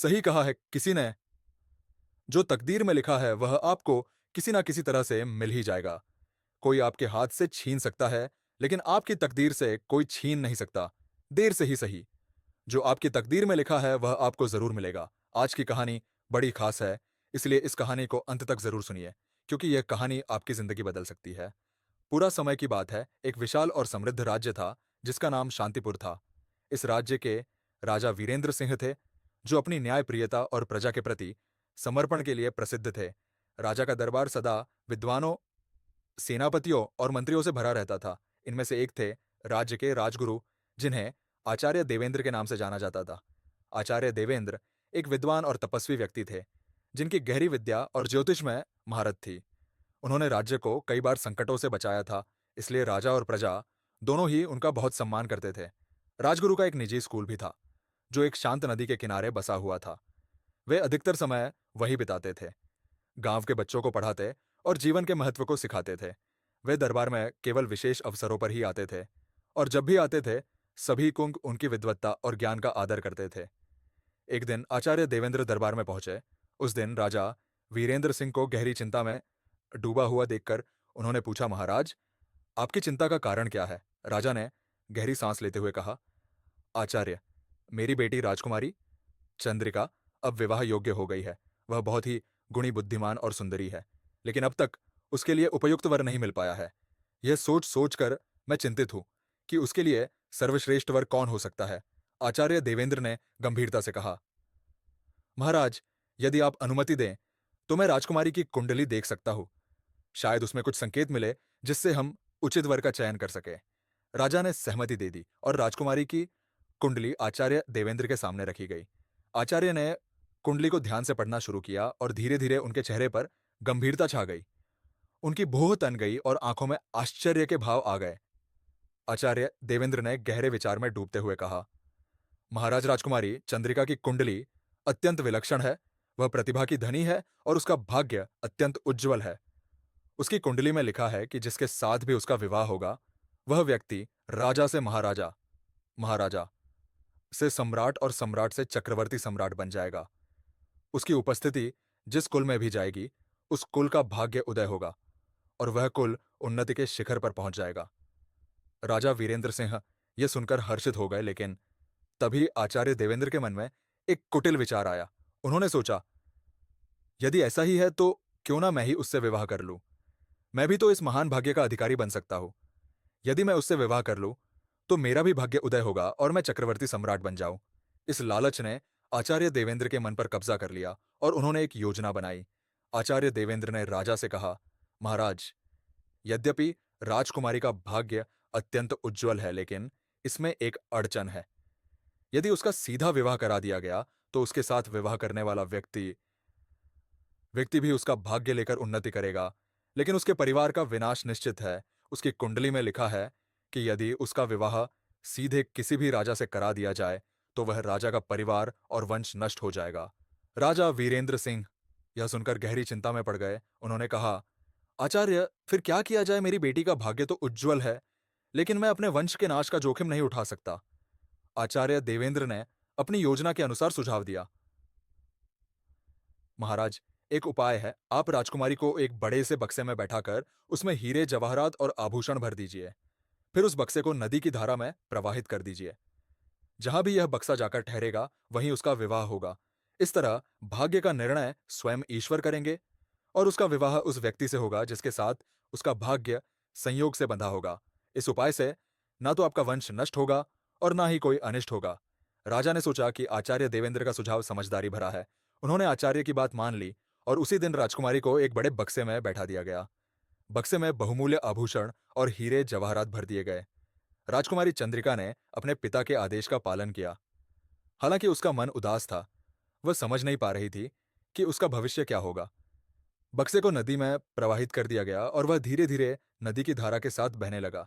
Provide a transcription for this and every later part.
सही कहा है किसी ने। जो तकदीर में लिखा है वह आपको किसी ना किसी तरह से मिल ही जाएगा। कोई आपके हाथ से छीन सकता है, लेकिन आपकी तकदीर से कोई छीन नहीं सकता, देर से ही सही। जो आपकी तकदीर में लिखा है वह आपको जरूर मिलेगा। आज की कहानी बड़ी खास है, इसलिए इस कहानी को अंत तक जरूर सुनिए, क्योंकि यह कहानी आपकी जिंदगी बदल सकती है। पूरा समय की बात है, एक विशाल और समृद्ध राज्य था जिसका नाम शांतिपुर था। इस राज्य के राजा वीरेंद्र सिंह थे, जो अपनी न्यायप्रियता और प्रजा के प्रति समर्पण के लिए प्रसिद्ध थे। राजा का दरबार सदा विद्वानों, सेनापतियों और मंत्रियों से भरा रहता था। इनमें से एक थे राज्य के राजगुरु, जिन्हें आचार्य देवेंद्र के नाम से जाना जाता था। आचार्य देवेंद्र एक विद्वान और तपस्वी व्यक्ति थे, जिनकी गहरी विद्या और ज्योतिष में महारत थी। उन्होंने राज्य को कई बार संकटों से बचाया था, इसलिए राजा और प्रजा दोनों ही उनका बहुत सम्मान करते थे। राजगुरु का एक निजी स्कूल भी था, जो एक शांत नदी के किनारे बसा हुआ था। वे अधिकतर समय वहीं बिताते थे, गांव के बच्चों को पढ़ाते और जीवन के महत्व को सिखाते थे। वे दरबार में केवल विशेष अवसरों पर ही आते थे, और जब भी आते थे सभी कुंग उनकी विद्वत्ता और ज्ञान का आदर करते थे। एक दिन आचार्य देवेंद्र दरबार में पहुंचे। उस दिन राजा वीरेंद्र सिंह को गहरी चिंता में डूबा हुआ देखकर उन्होंने पूछा, महाराज, आपकी चिंता का कारण क्या है? राजा ने गहरी सांस लेते हुए कहा, आचार्य, मेरी बेटी राजकुमारी चंद्रिका अब विवाह योग्य हो गई है। वह बहुत ही गुणी, बुद्धिमान और सुंदरी है, लेकिन अब तक उसके लिए उपयुक्त वर नहीं मिल पाया है। यह सोच सोच कर मैं चिंतित हूं कि उसके लिए सर्वश्रेष्ठ वर कौन हो सकता है। आचार्य देवेंद्र ने गंभीरता से कहा, महाराज, यदि आप अनुमति दें तो मैं राजकुमारी की कुंडली देख सकता हूं। शायद उसमें कुछ संकेत मिले जिससे हम उचित वर का चयन कर सके। राजा ने सहमति दे दी और राजकुमारी की कुंडली आचार्य देवेंद्र के सामने रखी गई। आचार्य ने कुंडली को ध्यान से पढ़ना शुरू किया और धीरे धीरे उनके चेहरे पर गंभीरता छा गई। उनकी भौं तन गई और आंखों में आश्चर्य के भाव आ गए। आचार्य देवेंद्र ने गहरे विचार में डूबते हुए कहा, महाराज, राजकुमारी चंद्रिका की कुंडली अत्यंत विलक्षण है। वह प्रतिभा की धनी है और उसका भाग्य अत्यंत उज्जवल है। उसकी कुंडली में लिखा है कि जिसके साथ भी उसका विवाह होगा, वह व्यक्ति राजा से महाराजा, महाराजा से सम्राट और सम्राट से चक्रवर्ती सम्राट बन जाएगा। उसकी उपस्थिति जिस कुल में भी जाएगी, उस कुल का भाग्य उदय होगा और वह कुल उन्नति के शिखर पर पहुंच जाएगा। राजा वीरेंद्र सिंह यह सुनकर हर्षित हो गए, लेकिन तभी आचार्य देवेंद्र के मन में एक कुटिल विचार आया। उन्होंने सोचा, यदि ऐसा ही है तो क्यों ना मैं ही उससे विवाह कर लूं। मैं भी तो इस महान भाग्य का अधिकारी बन सकता हूं। यदि मैं उससे विवाह कर लूं तो मेरा भी भाग्य उदय होगा और मैं चक्रवर्ती सम्राट बन जाऊं। इस लालच ने आचार्य देवेंद्र के मन पर कब्जा कर लिया और उन्होंने एक योजना बनाई। आचार्य देवेंद्र ने राजा से कहा, महाराज, यद्यपि राजकुमारी का भाग्य अत्यंत उज्जवल है, लेकिन इसमें एक अड़चन है। यदि उसका सीधा विवाह करा दिया गया तो उसके साथ विवाह करने वाला व्यक्ति व्यक्ति भी उसका भाग्य लेकर उन्नति करेगा, लेकिन उसके परिवार का विनाश निश्चित है। उसकी कुंडली में लिखा है कि यदि उसका विवाह सीधे किसी भी राजा से करा दिया जाए तो वह राजा का परिवार और वंश नष्ट हो जाएगा। राजा वीरेंद्र सिंह यह सुनकर गहरी चिंता में पड़ गए। उन्होंने कहा, आचार्य, फिर क्या किया जाए? मेरी बेटी का भाग्य तो उज्जवल है, लेकिन मैं अपने वंश के नाश का जोखिम नहीं उठा सकता। आचार्य देवेंद्र ने अपनी योजना के अनुसार सुझाव दिया, महाराज, एक उपाय है। आप राजकुमारी को एक बड़े से बक्से में बैठाकर उसमें हीरे, जवाहरात और आभूषण भर दीजिए। फिर उस बक्से को नदी की धारा में प्रवाहित कर दीजिए। जहां भी यह बक्सा जाकर ठहरेगा, वहीं उसका विवाह होगा। इस तरह भाग्य का निर्णय स्वयं ईश्वर करेंगे और उसका विवाह उस व्यक्ति से होगा जिसके साथ उसका भाग्य संयोग से बंधा होगा। इस उपाय से ना तो आपका वंश नष्ट होगा और ना ही कोई अनिष्ट होगा। राजा ने सोचा कि आचार्य देवेंद्र का सुझाव समझदारी भरा है। उन्होंने आचार्य की बात मान ली और उसी दिन राजकुमारी को एक बड़े बक्से में बैठा दिया गया। बक्से में बहुमूल्य आभूषण और हीरे, जवाहरात भर दिए गए। राजकुमारी चंद्रिका ने अपने पिता के आदेश का पालन किया। हालांकि उसका मन उदास था। वह समझ नहीं पा रही थी कि उसका भविष्य क्या होगा। बक्से को नदी में प्रवाहित कर दिया गया और वह धीरे धीरे नदी की धारा के साथ बहने लगा।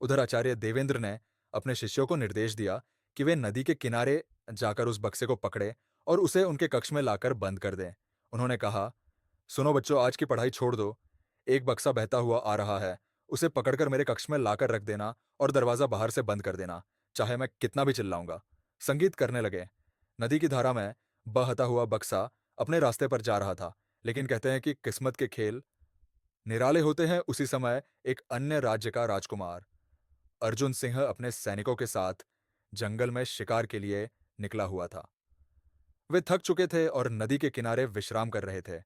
उधर आचार्य देवेंद्र ने अपने शिष्यों को निर्देश दिया कि वे नदी के किनारे जाकर उस बक्से को पकड़े और उसे उनके कक्ष में लाकर बंद कर दें। उन्होंने कहा, सुनो बच्चों, आज की पढ़ाई छोड़ दो। एक बक्सा बहता हुआ आ रहा है, उसे पकड़कर मेरे कक्ष में लाकर रख देना और दरवाजा बाहर से बंद कर देना, चाहे मैं कितना भी चिल्लाऊंगा। संगीत करने लगे। नदी की धारा में बहता हुआ बक्सा अपने रास्ते पर जा रहा था, लेकिन कहते हैं कि किस्मत के खेल निराले होते हैं। उसी समय एक अन्य राज्य का राजकुमार अर्जुन सिंह अपने सैनिकों के साथ जंगल में शिकार के लिए निकला हुआ था। वे थक चुके थे और नदी के किनारे विश्राम कर रहे थे।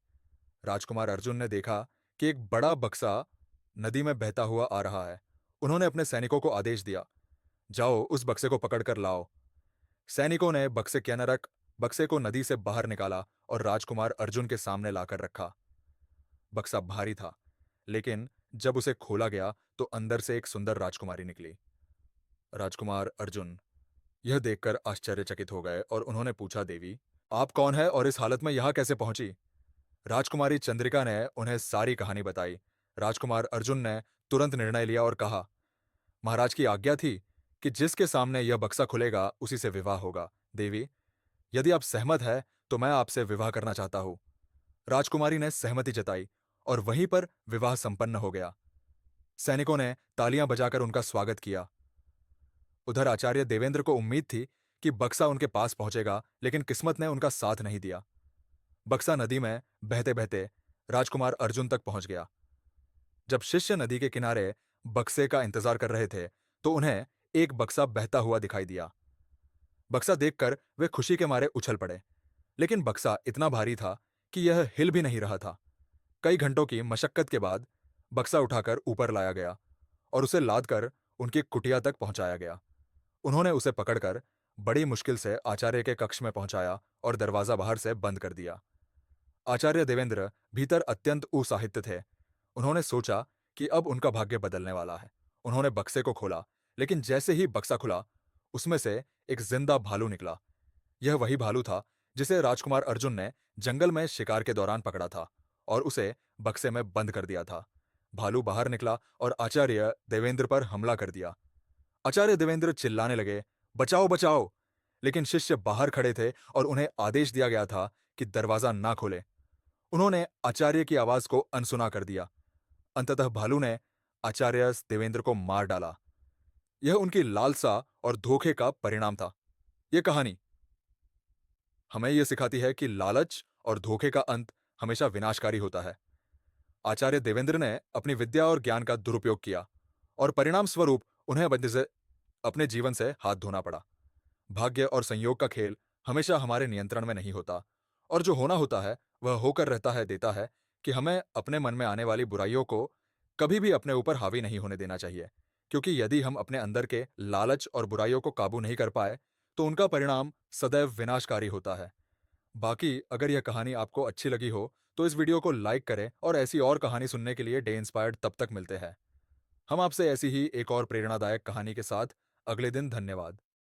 राजकुमार अर्जुन ने देखा कि एक बड़ा बक्सा नदी में बहता हुआ आ रहा है। उन्होंने अपने सैनिकों को आदेश दिया, जाओ उस बक्से को पकड़कर लाओ। सैनिकों ने बक्से को नदी से बाहर निकाला और राजकुमार अर्जुन के सामने लाकर रखा। बक्सा भारी था, लेकिन जब उसे खोला गया तो अंदर से एक सुंदर राजकुमारी निकली। राजकुमार अर्जुन यह देखकर आश्चर्यचकित हो गए और उन्होंने पूछा, देवी आप कौन है और इस हालत में यहां कैसे पहुंची? राजकुमारी चंद्रिका ने उन्हें सारी कहानी बताई। राजकुमार अर्जुन ने तुरंत निर्णय लिया और कहा, महाराज की आज्ञा थी कि जिसके सामने यह बक्सा खुलेगा उसी से विवाह होगा। देवी, यदि आप सहमत है तो मैं आपसे विवाह करना चाहता हूं। राजकुमारी ने सहमति जताई और वहीं पर विवाह संपन्न हो गया। सैनिकों ने तालियां बजाकर उनका स्वागत किया। उधर आचार्य देवेंद्र को उम्मीद थी कि बक्सा उनके पास पहुंचेगा, लेकिन किस्मत ने उनका साथ नहीं दिया। बक्सा नदी में बहते बहते राजकुमार अर्जुन तक पहुंच गया। जब शिष्य नदी के किनारे बक्से का इंतजार कर रहे थे तो उन्हें एक बक्सा बहता हुआ दिखाई दिया। बक्सा देखकर वे खुशी के मारे उछल पड़े, लेकिन बक्सा इतना भारी था कि यह हिल भी नहीं रहा था। कई घंटों की मशक्कत के बाद बक्सा उठाकर ऊपर लाया गया और उसे लादकर उनकी कुटिया तक पहुंचाया गया। उन्होंने उसे पकड़कर बड़ी मुश्किल से आचार्य के कक्ष में पहुंचाया और दरवाजा बाहर से बंद कर दिया। आचार्य देवेंद्र भीतर अत्यंत उत्साहित थे। उन्होंने सोचा कि अब उनका भाग्य बदलने वाला है। उन्होंने बक्से को खोला, लेकिन जैसे ही बक्सा खुला, उसमें से एक जिंदा भालू निकला। यह वही भालू था जिसे राजकुमार अर्जुन ने जंगल में शिकार के दौरान पकड़ा था और उसे बक्से में बंद कर दिया था। भालू बाहर निकला और आचार्य देवेंद्र पर हमला कर दिया। आचार्य देवेंद्र चिल्लाने लगे, बचाओ बचाओ! लेकिन शिष्य बाहर खड़े थे और उन्हें आदेश दिया गया था कि दरवाजा ना खोले। उन्होंने आचार्य की आवाज को अनसुना कर दिया। अंततः भालू ने आचार्य देवेंद्र को मार डाला। यह उनकी लालसा और धोखे का परिणाम था। यह कहानी हमें यह सिखाती है कि लालच और धोखे का अंत हमेशा विनाशकारी होता है। आचार्य देवेंद्र ने अपनी विद्या और ज्ञान का दुरुपयोग किया और परिणाम स्वरूप उन्हें अपने जीवन से हाथ धोना पड़ा। भाग्य और संयोग का खेल हमेशा हमारे नियंत्रण में नहीं होता, और जो होना होता है वह होकर रहता है देता है कि हमें अपने मन में आने वाली बुराइयों को कभी भी अपने ऊपर हावी नहीं होने देना चाहिए, क्योंकि यदि हम अपने अंदर के लालच और बुराइयों को काबू नहीं कर पाए तो उनका परिणाम सदैव विनाशकारी होता है। बाकी अगर यह कहानी आपको अच्छी लगी हो तो इस वीडियो को लाइक करें और ऐसी और कहानी सुनने के लिए डे इंस्पायर्ड तब तक मिलते हैं। हम आपसे ऐसी ही एक और प्रेरणादायक कहानी के साथ अगले दिन। धन्यवाद।